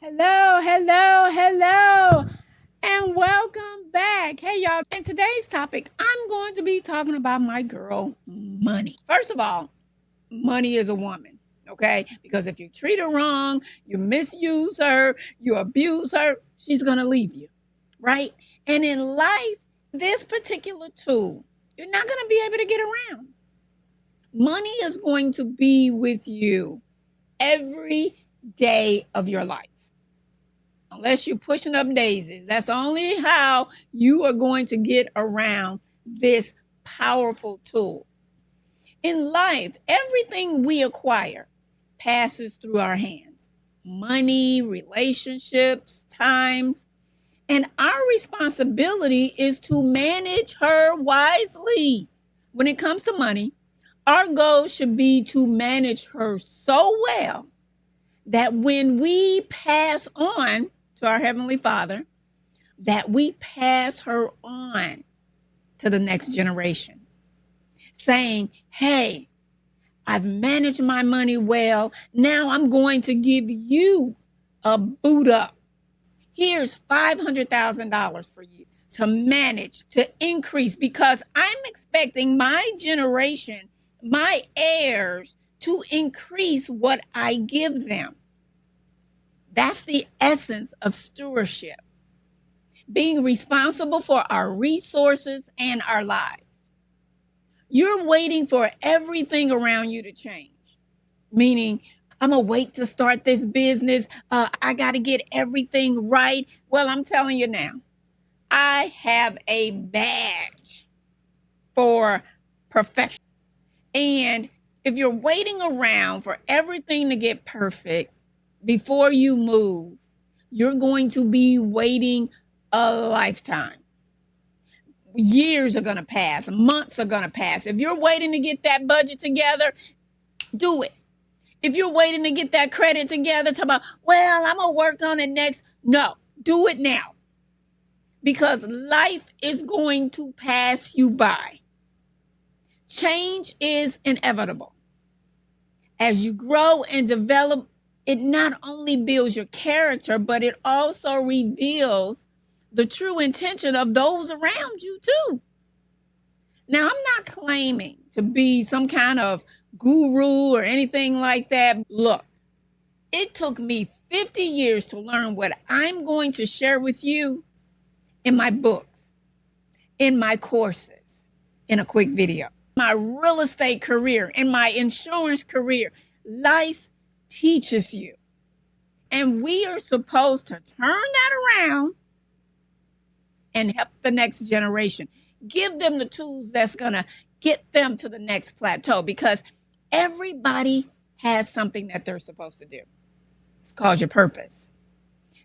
Hello, hello, hello, and welcome back. Hey, y'all. In today's topic, I'm going to be talking about my girl, money. First of all, money is a woman, okay? Because if you treat her wrong, you misuse her, you abuse her, she's going to leave you, right? And in life, this particular tool, you're not going to be able to get around. Money is going to be with you every day of your life unless you're pushing up daisies. That's only how you are going to get around this powerful tool. In life, everything we acquire passes through our hands: money, relationships, times. And our responsibility is to manage her wisely. When it comes to money, our goal should be to manage her so well that when we pass on to our Heavenly Father, that we pass her on to the next generation, saying, hey, I've managed my money well. Now I'm going to give you a boot up. Here's $500,000 for you to manage, to increase, because I'm expecting my generation, my heirs, to increase what I give them. That's the essence of stewardship, being responsible for our resources and our lives. You're waiting for everything around you to change, meaning, I'm going to wait to start this business. I got to get everything right. Well, I'm telling you now, I have a badge for perfection. And if you're waiting around for everything to get perfect before you move, you're going to be waiting a lifetime. Years are going to pass, months are going to pass. If you're waiting to get that budget together, do it. If you're waiting to get that credit together, talk about, well, I'm going to work on it next. No, do it now. Because life is going to pass you by. Change is inevitable. As you grow and develop, it not only builds your character, but it also reveals the true intention of those around you too. Now, I'm not claiming to be some kind of guru or anything like that. Look, it took me 50 years to learn what I'm going to share with you in my books, in my courses, in a quick video. My real estate career, in my insurance career, life teaches you. And we are supposed to turn that around and help the next generation. Give them the tools that's going to get them to the next plateau, because everybody has something that they're supposed to do. It's called your purpose.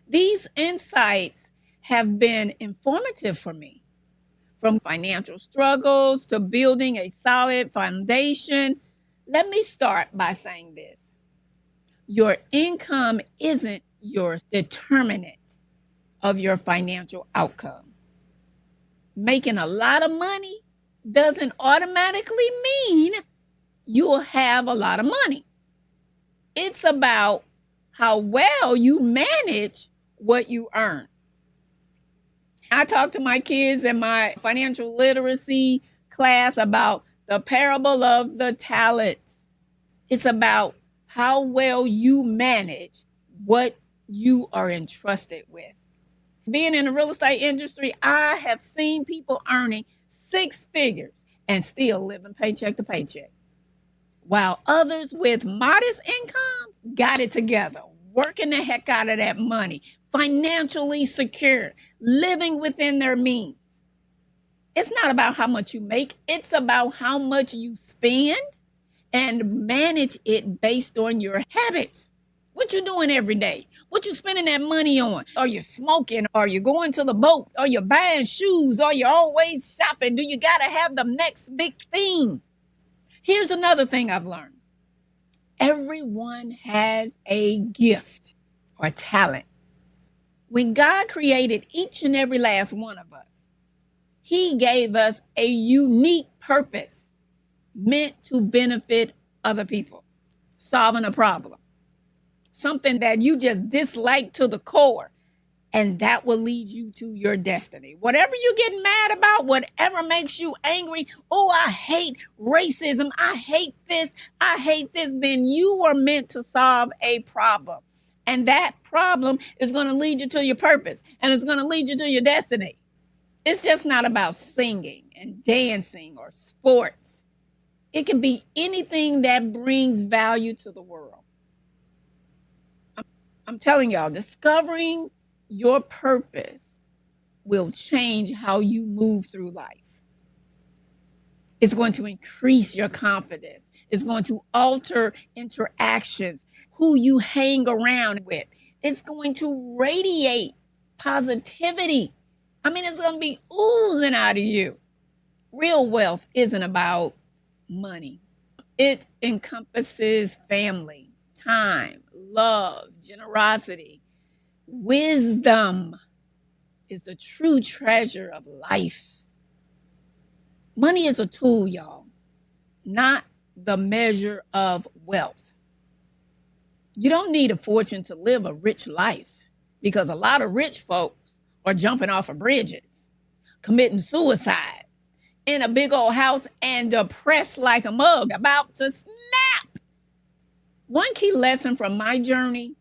These insights have been informative for me, from financial struggles to building a solid foundation. Let me start by saying this. Your income isn't your determinant of your financial outcome. Making a lot of money doesn't automatically mean you'll have a lot of money. It's about how well you manage what you earn. I talk to my kids in my financial literacy class about the parable of the talents. It's about how well you manage what you are entrusted with. Being in the real estate industry, I have seen people earning six figures and still living paycheck to paycheck, while others with modest incomes got it together, working the heck out of that money, financially secure, living within their means. It's not about how much you make. It's about how much you spend and manage it based on your habits. What you doing every day? What you spending that money on? Are you smoking? Are you going to the boat? Are you buying shoes? Are you always shopping? Do you got to have the next big thing? Here's another thing I've learned. Everyone has a gift or talent. When God created each and every last one of us, He gave us a unique purpose meant to benefit other people, solving a problem. something that you just dislike to the core. And that will lead you to your destiny. Whatever you get mad about, whatever makes you angry, oh, I hate racism, I hate this, then you were meant to solve a problem. And that problem is going to lead you to your purpose, and it's going to lead you to your destiny. It's just not about singing and dancing or sports. It can be anything that brings value to the world. I'm telling y'all, discovering your purpose will change how you move through life. It's going to increase your confidence. It's going to alter interactions, who you hang around with. It's going to radiate positivity. I mean, it's going to be oozing out of you. Real wealth isn't about money. It encompasses family, time, love, generosity. Wisdom is the true treasure of life. Money is a tool, y'all, not the measure of wealth. You don't need a fortune to live a rich life, because a lot of rich folks are jumping off of bridges, committing suicide, in a big old house and depressed like a mug, about to snap. One key lesson from my journey: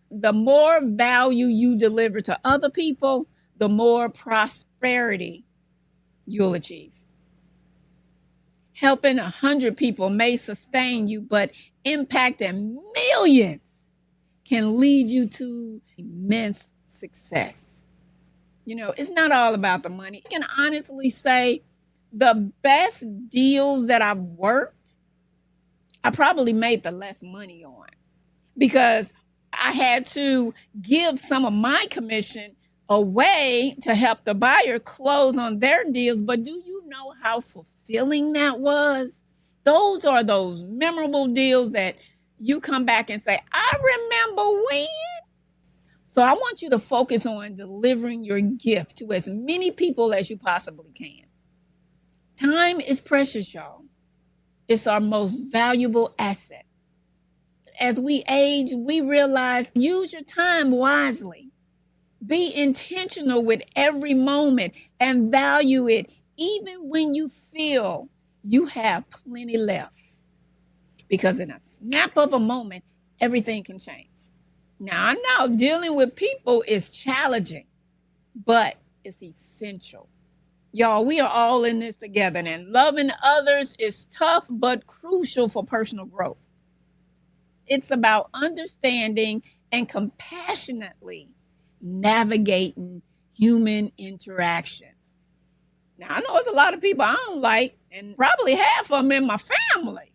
the more value you deliver to other people, the more prosperity you'll achieve. Helping 100 people may sustain you, but impacting millions can lead you to immense success. You know, it's not all about the money. I can honestly say the best deals that I've worked, I probably made the less money on, because I had to give some of my commission away to help the buyer close on their deals. But do you know how fulfilling that was? Those are those memorable deals that you come back and say, I remember when. So I want you to focus on delivering your gift to as many people as you possibly can. Time is precious, y'all. It's our most valuable asset. As we age, we realize, use your time wisely. Be intentional with every moment and value it, even when you feel you have plenty left. Because in a snap of a moment, everything can change. Now, I know dealing with people is challenging, but it's essential. Y'all, we are all in this together, and loving others is tough but crucial for personal growth. It's about understanding and compassionately navigating human interactions. Now, I know there's a lot of people I don't like, and probably half of them in my family,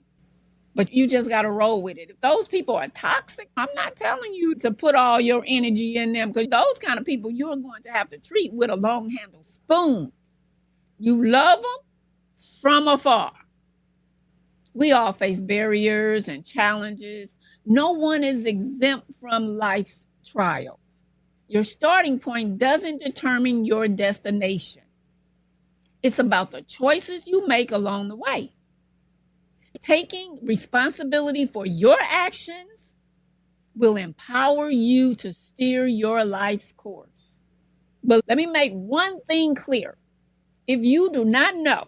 but you just got to roll with it. If those people are toxic, I'm not telling you to put all your energy in them, because those kind of people you're going to have to treat with a long-handled spoon. You love them from afar. We all face barriers and challenges. No one is exempt from life's trials. Your starting point doesn't determine your destination. It's about the choices you make along the way. Taking responsibility for your actions will empower you to steer your life's course. But let me make one thing clear. If you do not know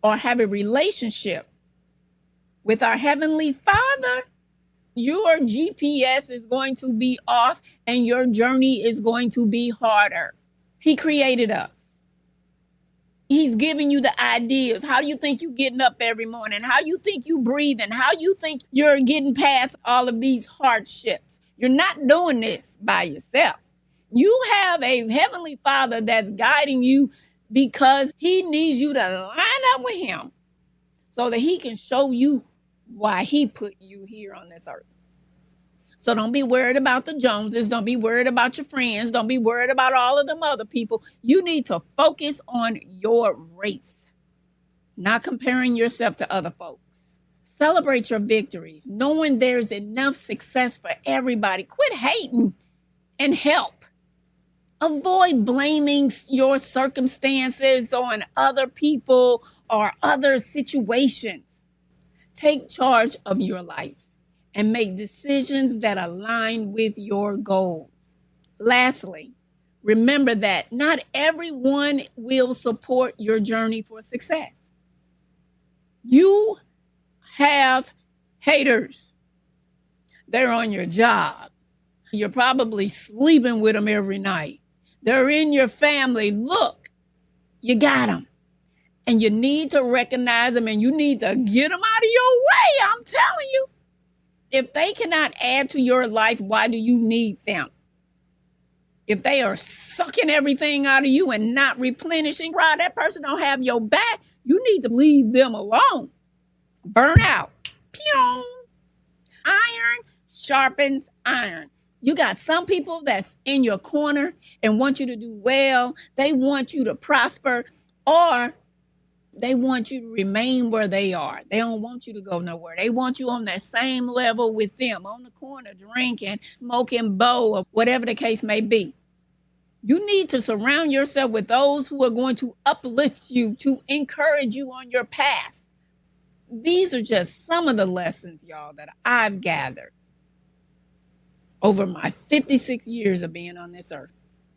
or have a relationship with our Heavenly Father, your GPS is going to be off and your journey is going to be harder. He created us. He's giving you the ideas. How you think you getting up every morning? How you think you breathing? How you think you're getting past all of these hardships? You're not doing this by yourself. You have a Heavenly Father that's guiding you, because He needs you to line up with Him so that He can show you why He put you here on this earth. So don't be worried about the Joneses. Don't be worried about your friends. Don't be worried about all of them other people. You need to focus on your race, not comparing yourself to other folks. Celebrate your victories, knowing there's enough success for everybody. Quit hating and help. Avoid blaming your circumstances on other people or other situations. Take charge of your life and make decisions that align with your goals. Lastly, remember that not everyone will support your journey for success. You have haters. They're on your job. You're probably sleeping with them every night. They're in your family. Look, you got them. And you need to recognize them and you need to get them out of your way. I'm telling you. If they cannot add to your life, why do you need them? If they are sucking everything out of you and not replenishing, right, that person don't have your back, you need to leave them alone. Burn out. Pew! Iron sharpens iron. You got some people that's in your corner and want you to do well. They want you to prosper, or they want you to remain where they are. They don't want you to go nowhere. They want you on that same level with them, on the corner, drinking, smoking bowl, or whatever the case may be. You need to surround yourself with those who are going to uplift you, to encourage you on your path. These are just some of the lessons, y'all, that I've gathered over my 56 years of being on this earth.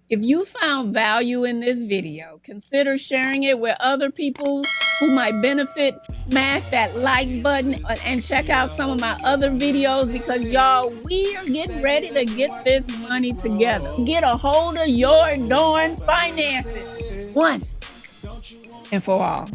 If you found value in this video, consider sharing it with other people who might benefit. Smash that like button and check out some of my other videos, because y'all, we are getting ready to get this money together. Get a hold of your darn finances once and for all.